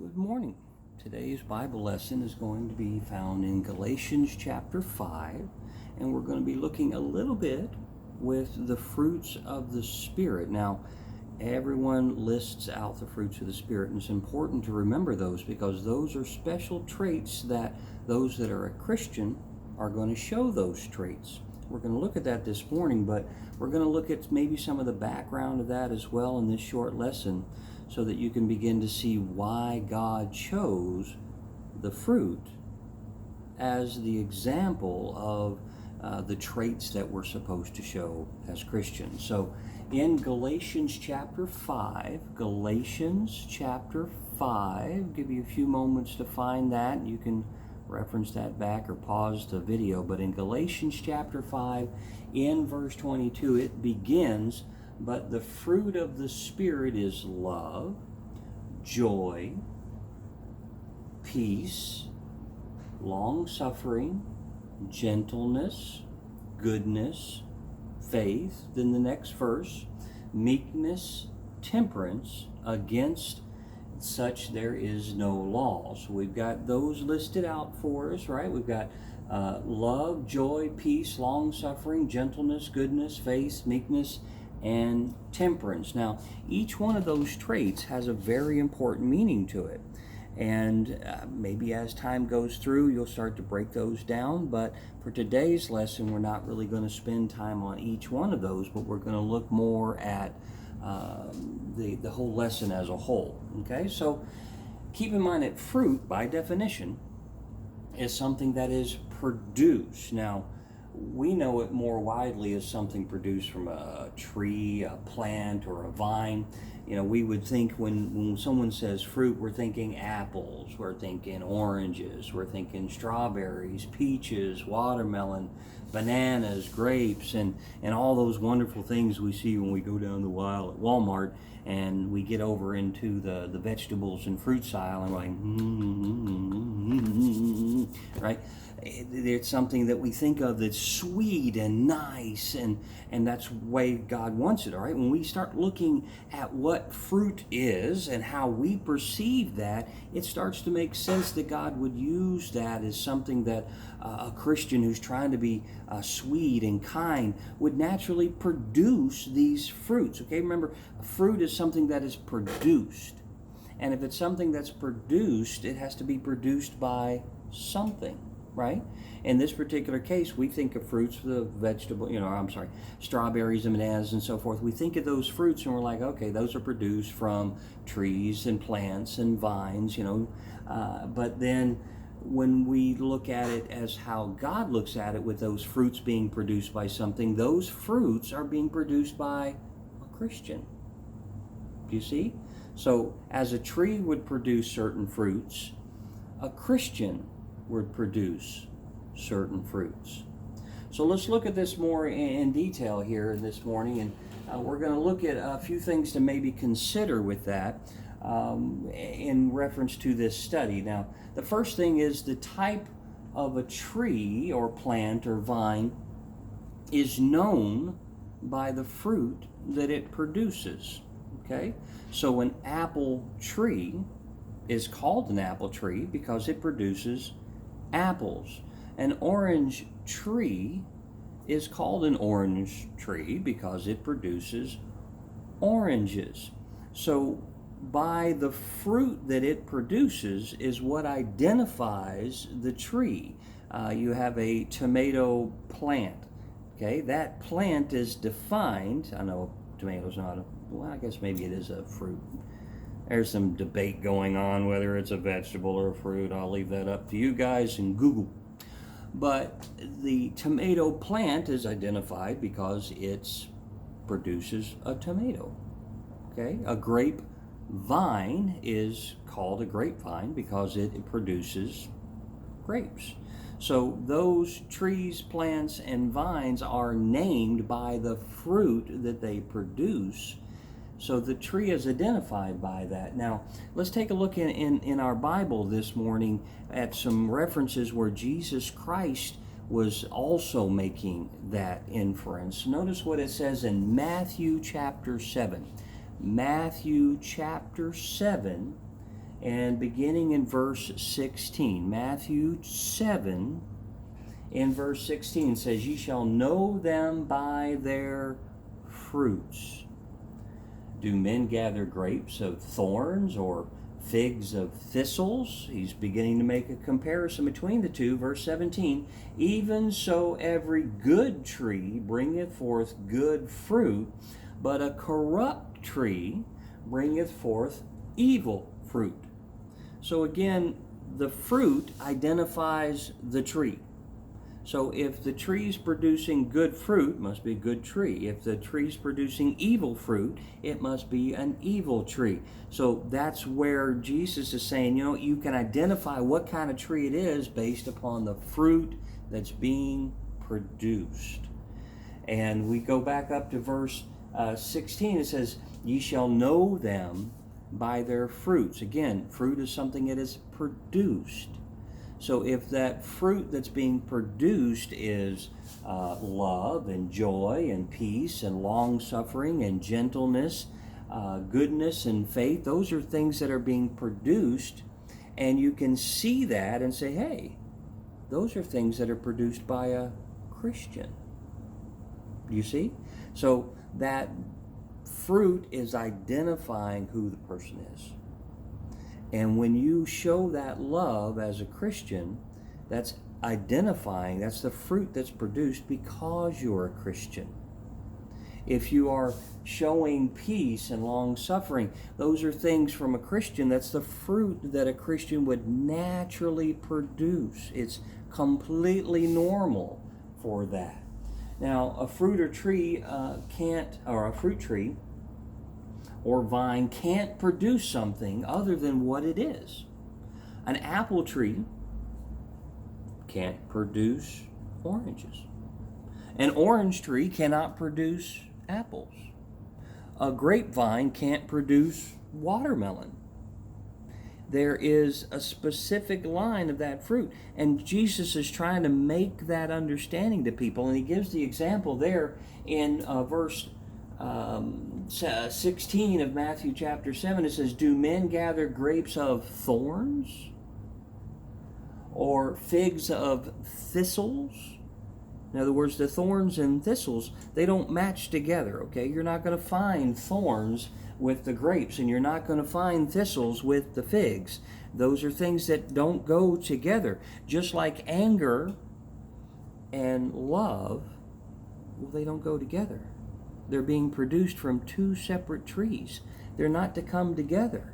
Good morning. Today's Bible lesson is going to be found in Galatians chapter 5, and we're going to be looking a little bit with the fruits of the Spirit. Now, everyone lists out the fruits of the Spirit, and it's important to remember those because those are special traits that those that are a Christian are going to show those traits. We're going to look at that this morning, but we're going to look at maybe some of the background of that as well in this short lesson, so that you can begin to see why God chose the fruit as the example of the traits that we're supposed to show as Christians. So in Galatians chapter 5, give you a few moments to find that. You can reference that back or pause the video. But in Galatians chapter 5, in verse 22, it begins, "But the fruit of the Spirit is love, joy, peace, long-suffering, gentleness, goodness, faith." Then the next verse, "meekness, temperance, against such there is no law." So we've got those listed out for us, right? We've got love, joy, peace, long-suffering, gentleness, goodness, faith, meekness, and temperance. Now, each one of those traits has a very important meaning to it. And maybe as time goes through, you'll start to break those down. But for today's lesson, we're not really going to spend time on each one of those, but we're going to look more at the whole lesson as a whole. Okay, so keep in mind that fruit, by definition, is something that is produced. Now, we know it more widely as something produced from a tree, a plant, or a vine. You know, we would think when someone says fruit, we're thinking apples, we're thinking oranges, we're thinking strawberries, peaches, watermelon, bananas, grapes, and all those wonderful things we see when we go down the aisle at Walmart and we get over into the vegetables and fruits aisle and we're like, right? It's something that we think of that's sweet and nice, and that's the way God wants it, all right? When we start looking at what fruit is and how we perceive that, it starts to make sense that God would use that as something that a Christian who's trying to be sweet and kind would naturally produce these fruits, okay? Remember, fruit is something that is produced. And if it's something that's produced, it has to be produced by something, right? In this particular case, we think of fruits, the vegetable, strawberries and bananas and so forth. We think of those fruits and we're like, okay, those are produced from trees and plants and vines, but then when we look at it as how God looks at it, with those fruits being produced by something, those fruits are being produced by a Christian. Do you see? So as a tree would produce certain fruits, a Christian would produce certain fruits. So let's look at this more in detail here this morning, and we're going to look at a few things to maybe consider with that in reference to this study. Now, the first thing is the type of a tree or plant or vine is known by the fruit that it produces. Okay, so an apple tree is called an apple tree because it produces apples. An orange tree is called an orange tree because it produces oranges. So by the fruit that it produces is what identifies the tree. You have a tomato plant. Okay, that plant is defined. I know tomato's not a, well, I guess maybe it is a fruit. There's some debate going on whether it's a vegetable or a fruit. I'll leave that up to you guys and Google. But the tomato plant is identified because it produces a tomato. Okay, a grape vine is called a grapevine because it produces grapes. So those trees, plants, and vines are named by the fruit that they produce. So the tree is identified by that. Now, let's take a look in our Bible this morning at some references where Jesus Christ was also making that inference. Notice what it says in Matthew chapter 7. Matthew chapter 7 and beginning in verse 16. Matthew 7 in verse 16 says, "Ye shall know them by their fruits. Do men gather grapes of thorns or figs of thistles?" He's beginning to make a comparison between the two. Verse 17, "Even so every good tree bringeth forth good fruit, but a corrupt tree bringeth forth evil fruit." So again, the fruit identifies the tree. So if the tree's producing good fruit, it must be a good tree. If the tree's producing evil fruit, it must be an evil tree. So that's where Jesus is saying, you can identify what kind of tree it is based upon the fruit that's being produced. And we go back up to verse 16. It says, "Ye shall know them by their fruits." Again, fruit is something that is produced. So if that fruit that's being produced is love and joy and peace and long-suffering and gentleness, goodness and faith, those are things that are being produced, and you can see that and say, hey, those are things that are produced by a Christian. You see? So that fruit is identifying who the person is. And when you show that love as a Christian, that's identifying, that's the fruit that's produced because you're a Christian. If you are showing peace and long suffering, those are things from a Christian. That's the fruit that a Christian would naturally produce. It's completely normal for that. Now, a fruit tree or vine can't produce something other than what it is. An apple tree can't produce oranges. An orange tree cannot produce apples. A grapevine can't produce watermelon. There is a specific line of that fruit, and Jesus is trying to make that understanding to people, and he gives the example there in verse 16 of Matthew chapter 7. It says, "Do men gather grapes of thorns or figs of thistles?" In other words, the thorns and thistles, they don't match together, okay? You're not going to find thorns with the grapes, and you're not going to find thistles with the figs. Those are things that don't go together. Just like anger and love, well, they don't go together. They're being produced from two separate trees. They're not to come together.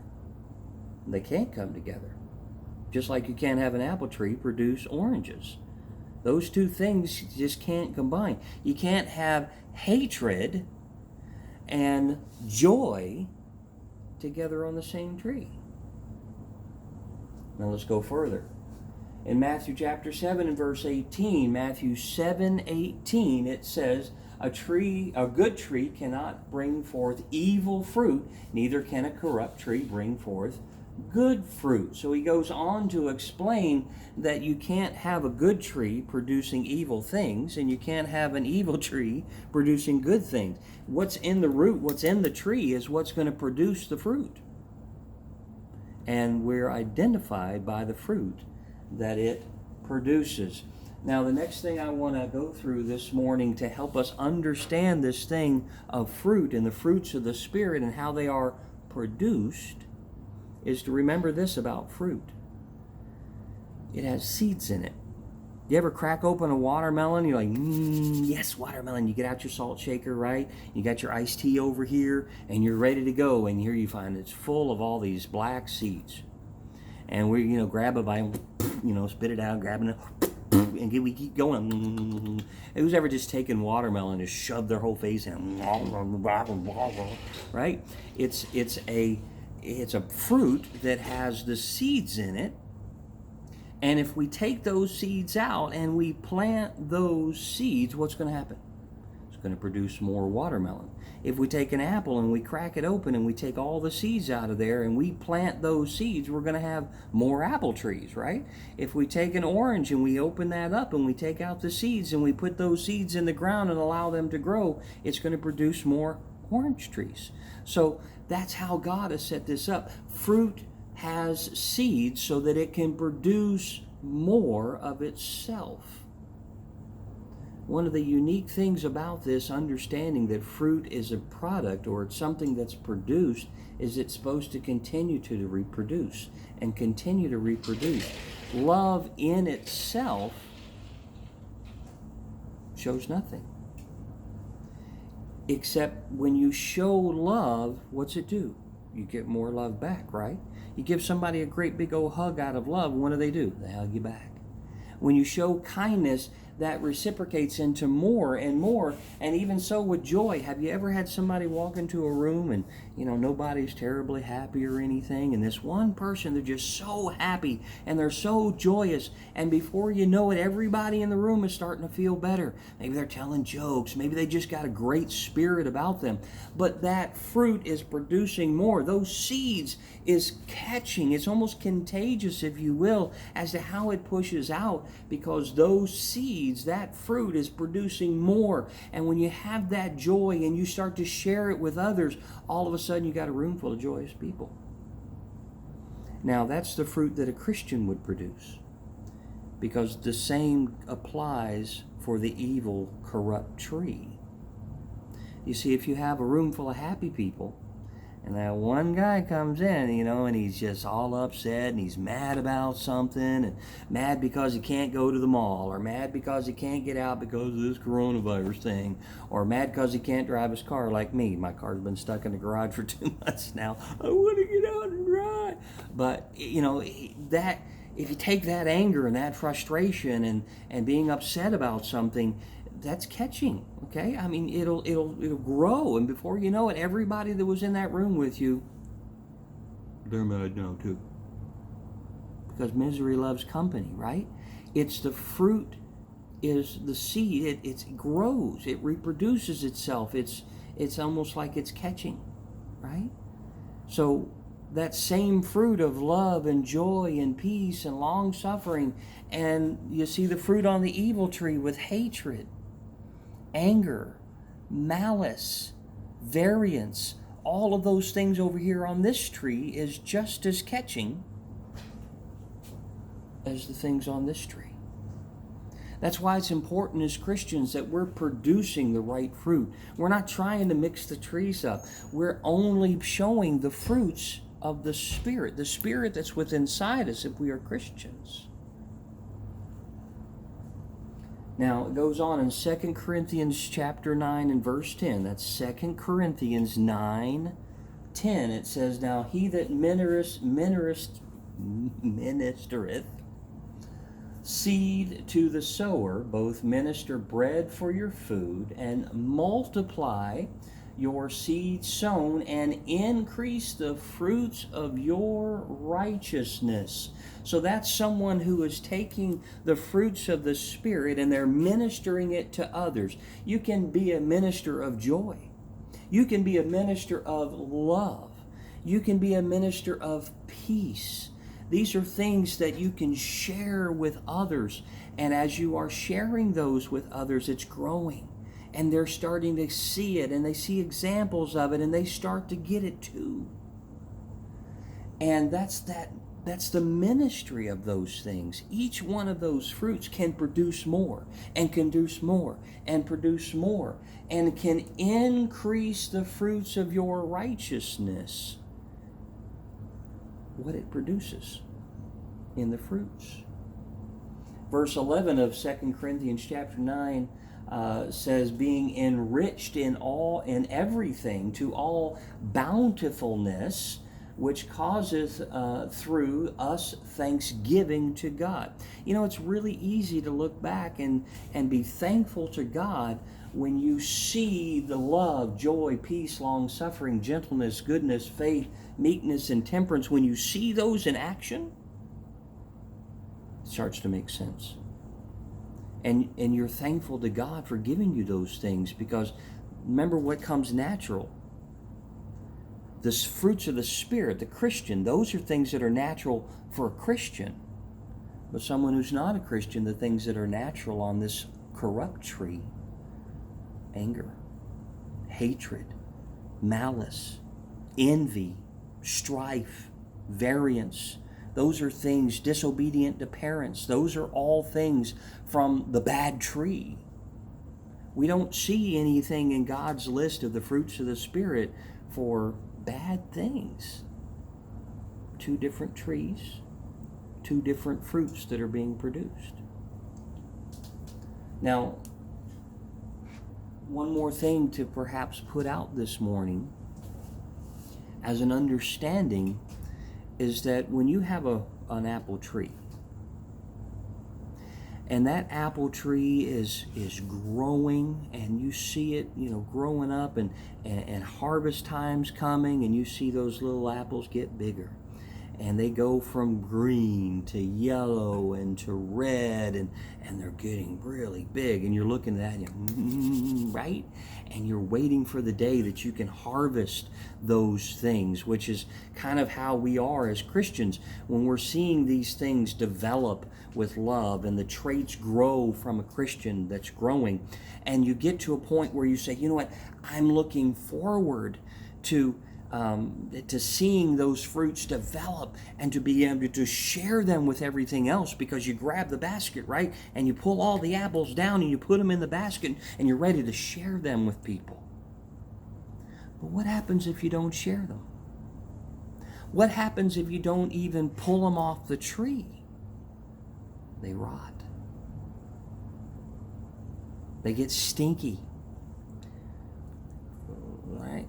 They can't come together. Just like you can't have an apple tree produce oranges. Those two things just can't combine. You can't have hatred and joy together on the same tree. Now let's go further. In Matthew chapter 7 and verse 18, Matthew 7:18, it says, a good tree cannot bring forth evil fruit, neither can a corrupt tree bring forth good fruit. So he goes on to explain that you can't have a good tree producing evil things, and you can't have an evil tree producing good things. What's in the root, what's in the tree, is what's going to produce the fruit. And we're identified by the fruit that it produces. Now, the next thing I want to go through this morning to help us understand this thing of fruit and the fruits of the Spirit and how they are produced is to remember this about fruit. It has seeds in it. You ever crack open a watermelon? You're like, yes, watermelon. You get out your salt shaker, right? You got your iced tea over here, and you're ready to go. And here you find it's full of all these black seeds. And we, grab a bite, spit it out, grabbing it, and we keep going. Who's ever just taken watermelon and shoved their whole face in? Right? It's a fruit that has the seeds in it. And if we take those seeds out and we plant those seeds, what's going to happen? It's going to produce more watermelon. If we take an apple and we crack it open and we take all the seeds out of there and we plant those seeds, we're going to have more apple trees, right? If we take an orange and we open that up and we take out the seeds and we put those seeds in the ground and allow them to grow, it's going to produce more orange trees. So that's how God has set this up. Fruit has seeds so that it can produce more of itself. One of the unique things about this understanding that fruit is a product or it's something that's produced is it's supposed to continue to reproduce and continue to reproduce. Love in itself shows nothing. Except when you show love, what's it do? You get more love back, right? You give somebody a great big old hug out of love, what do? They hug you back. When you show kindness, that reciprocates into more and more, and even so with joy. Have you ever had somebody walk into a room and nobody's terribly happy or anything, and this one person, they're just so happy and they're so joyous, and before you know it, everybody in the room is starting to feel better. Maybe they're telling jokes, maybe they just got a great spirit about them, but that fruit is producing more. Those seeds is catching. It's almost contagious, if you will, as to how it pushes out, because those seeds, that fruit is producing more. And when you have that joy and you start to share it with others, all of a sudden you got a room full of joyous people. Now that's the fruit that a Christian would produce, because the same applies for the evil, corrupt tree. You see, if you have a room full of happy people, and that one guy comes in, and he's just all upset and he's mad about something, and mad because he can't go to the mall, or mad because he can't get out because of this coronavirus thing, or mad because he can't drive his car like me. My car's been stuck in the garage for 2 months now. I want to get out and drive. But, that if you take that anger and that frustration and being upset about something, that's catching, okay? I mean, it'll grow, and before you know it, everybody that was in that room with you, they're mad now too. Because misery loves company, right? It's the fruit, is the seed. It grows, it reproduces itself. It's almost like it's catching, right? So that same fruit of love and joy and peace and long suffering, and you see the fruit on the evil tree with hatred, anger, malice, variance, all of those things over here on this tree is just as catching as the things on this tree. That's why it's important as Christians that we're producing the right fruit. We're not trying to mix the trees up. We're only showing the fruits of the Spirit that's within inside us if we are Christians. Now, it goes on in 2 Corinthians chapter 9 and verse 10. That's 2 Corinthians 9:10. It says, "Now he that ministereth seed to the sower, both minister bread for your food, and multiply your seed sown, and increase the fruits of your righteousness." So that's someone who is taking the fruits of the Spirit and they're ministering it to others. You can be a minister of joy. You can be a minister of love. You can be a minister of peace. These are things that you can share with others. And as you are sharing those with others, it's growing. And they're starting to see it, and they see examples of it, and they start to get it too. And that's the ministry of those things. Each one of those fruits can produce more, and can produce more, and produce more, and can increase the fruits of your righteousness. What it produces in the fruits. Verse 11 of 2 Corinthians chapter 9 says, "Being enriched in everything to all bountifulness, which causeth through us thanksgiving to God." It's really easy to look back and be thankful to God when you see the love, joy, peace, long suffering, gentleness, goodness, faith, meekness, and temperance. When you see those in action, it starts to make sense. And you're thankful to God for giving you those things, because remember what comes natural. The fruits of the Spirit, the Christian, those are things that are natural for a Christian. But someone who's not a Christian, the things that are natural on this corrupt tree: anger, hatred, malice, envy, strife, variance. Those are things disobedient to parents. Those are all things from the bad tree. We don't see anything in God's list of the fruits of the Spirit for bad things. 2 different trees, 2 different fruits that are being produced. Now, one more thing to perhaps put out this morning as an understanding is that when you have an apple tree, and that apple tree is growing, and you see it, growing up, and harvest time's coming, and you see those little apples get bigger, and they go from green to yellow and to red, and they're getting really big, and you're looking at it, right? And you're waiting for the day that you can harvest those things, which is kind of how we are as Christians when we're seeing these things develop with love and the traits grow from a Christian that's growing. And you get to a point where you say, you know what, I'm looking forward to seeing those fruits develop and to be able to share them with everything else, because you grab the basket, right, and you pull all the apples down and you put them in the basket and you're ready to share them with people. But what happens if you don't share them? What happens if you don't even pull them off the tree? They rot. They get stinky. Right?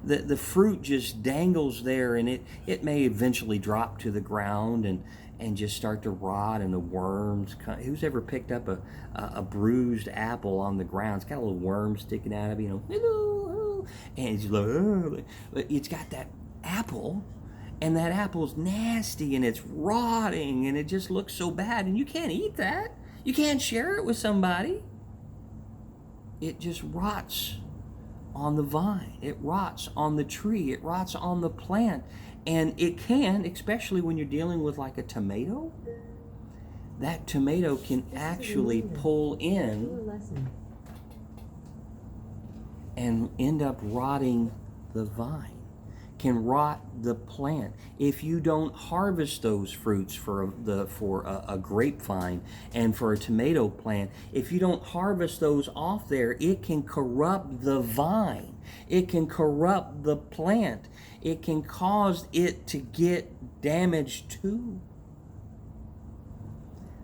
The fruit just dangles there, and it may eventually drop to the ground and just start to rot, and the worms come. Who's ever picked up a bruised apple on the ground? It's got a little worm sticking out of it, hello, and it's like, oh. It's got that apple, and that apple's nasty, and it's rotting, and it just looks so bad, and you can't eat that. You can't share it with somebody. It just rots on the vine, it rots on the tree, it rots on the plant. And it can, especially when you're dealing with like a tomato, that tomato can actually pull in and end up rotting the vine, can rot the plant. If you don't harvest those fruits for a grapevine and for a tomato plant, if you don't harvest those off there, it can corrupt the vine. It can corrupt the plant. It can cause it to get damaged too.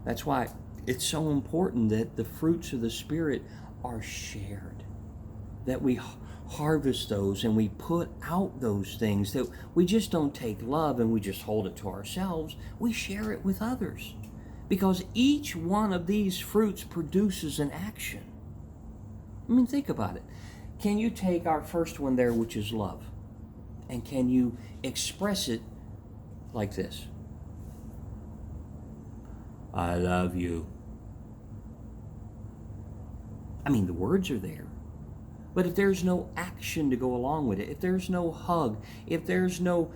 That's why it's so important that the fruits of the Spirit are shared, that we harvest those and we put out those things, that we just don't take love and we just hold it to ourselves. We share it with others, because each one of these fruits produces an action. I mean, think about it. Can you take our first one there, which is love, and can you express it like this? I love you. I mean, the words are there. But if there's no action to go along with it, if there's no hug, if there's no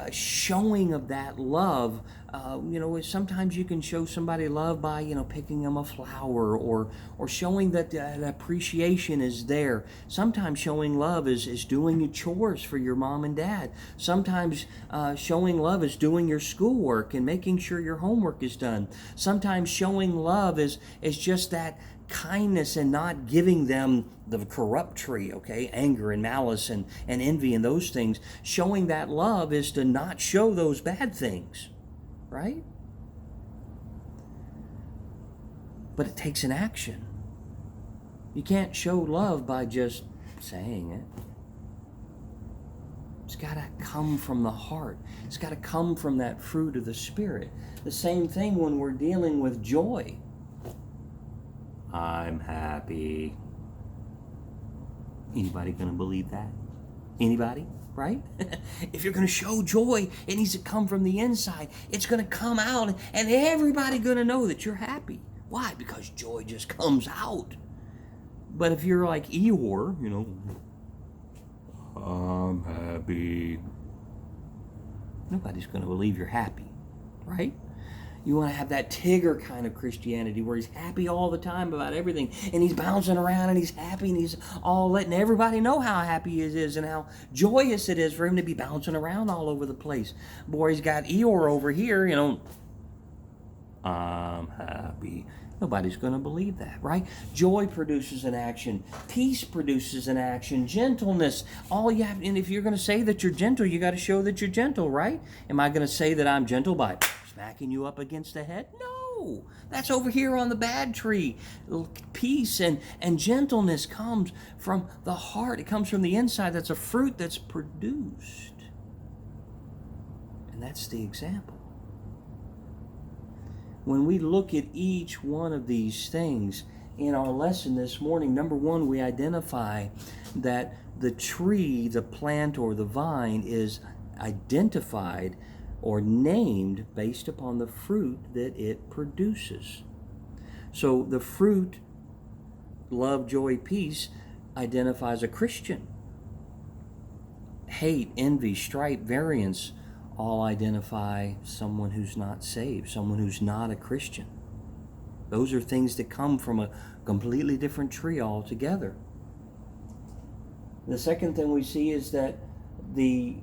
showing of that love, sometimes you can show somebody love by, picking them a flower, or showing that appreciation is there. Sometimes showing love is doing your chores for your mom and dad. Sometimes showing love is doing your schoolwork and making sure your homework is done. Sometimes showing love is just that kindness and not giving them the corrupt tree, okay? Anger and malice and envy and those things. Showing that love is to not show those bad things, right? But it takes an action. You can't show love by just saying it. It's got to come from the heart. It's got to come from that fruit of the Spirit. The same thing when we're dealing with joy. I'm happy. Anybody going to believe that? Anybody? Right? If you're going to show joy, it needs to come from the inside. It's going to come out, and everybody's going to know that you're happy. Why? Because joy just comes out. But if you're like Eeyore, I'm happy, nobody's going to believe you're happy, right? You want to have that Tigger kind of Christianity where he's happy all the time about everything, and he's bouncing around and he's happy and he's all letting everybody know how happy he is and how joyous it is for him to be bouncing around all over the place. Boy, he's got Eeyore over here, I'm happy. Nobody's going to believe that, right? Joy produces an action. Peace produces an action. Gentleness. All you have, and if you're going to say that you're gentle, you got to show that you're gentle, right? Am I going to say that I'm gentle by smacking you up against the head? No. That's over here on the bad tree. Peace and gentleness comes from the heart. It comes from the inside. That's a fruit that's produced. And that's the example. When we look at each one of these things in our lesson this morning, number one, we identify that the tree, the plant, or the vine is identified or named based upon the fruit that it produces. So the fruit, love, joy, peace, identifies a Christian. Hate, envy, strife, variance all identify someone who's not saved, someone who's not a Christian. Those are things that come from a completely different tree altogether. The second thing we see is that you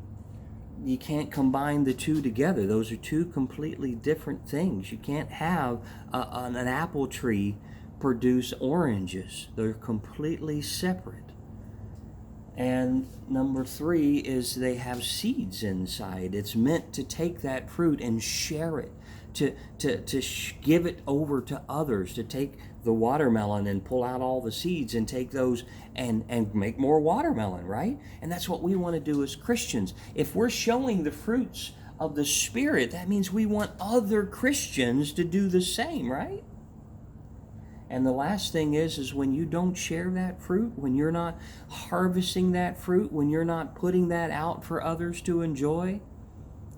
can't combine the two together. Those are two completely different things. You can't have an apple tree produce oranges. They're completely separate. And number three is they have seeds inside. It's meant to take that fruit and share it, to give it over to others, to take the watermelon and pull out all the seeds and take those and make more watermelon, right? And that's what we want to do as Christians. If we're showing the fruits of the Spirit, that means we want other Christians to do the same, right? And the last thing is when you don't share that fruit, when you're not harvesting that fruit, when you're not putting that out for others to enjoy,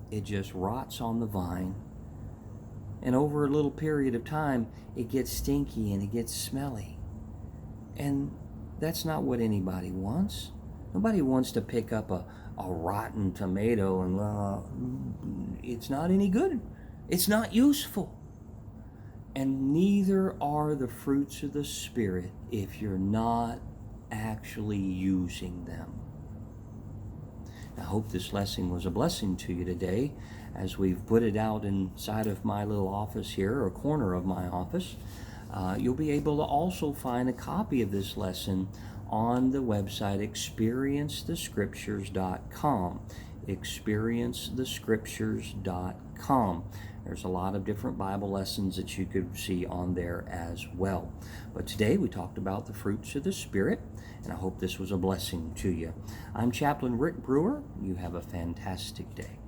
it just rots on the vine. And over a little period of time, it gets stinky and it gets smelly. And that's not what anybody wants. Nobody wants to pick up a rotten tomato and it's not any good. It's not useful. And neither are the fruits of the Spirit if you're not actually using them. I hope this lesson was a blessing to you today as we've put it out inside of my little office here, or corner of my office. You'll be able to also find a copy of this lesson on the website experiencethescriptures.com. experiencethescriptures.com. There's a lot of different Bible lessons that you could see on there as well. But today we talked about the fruits of the Spirit, and I hope this was a blessing to you. I'm Chaplain Rick Brewer. You have a fantastic day.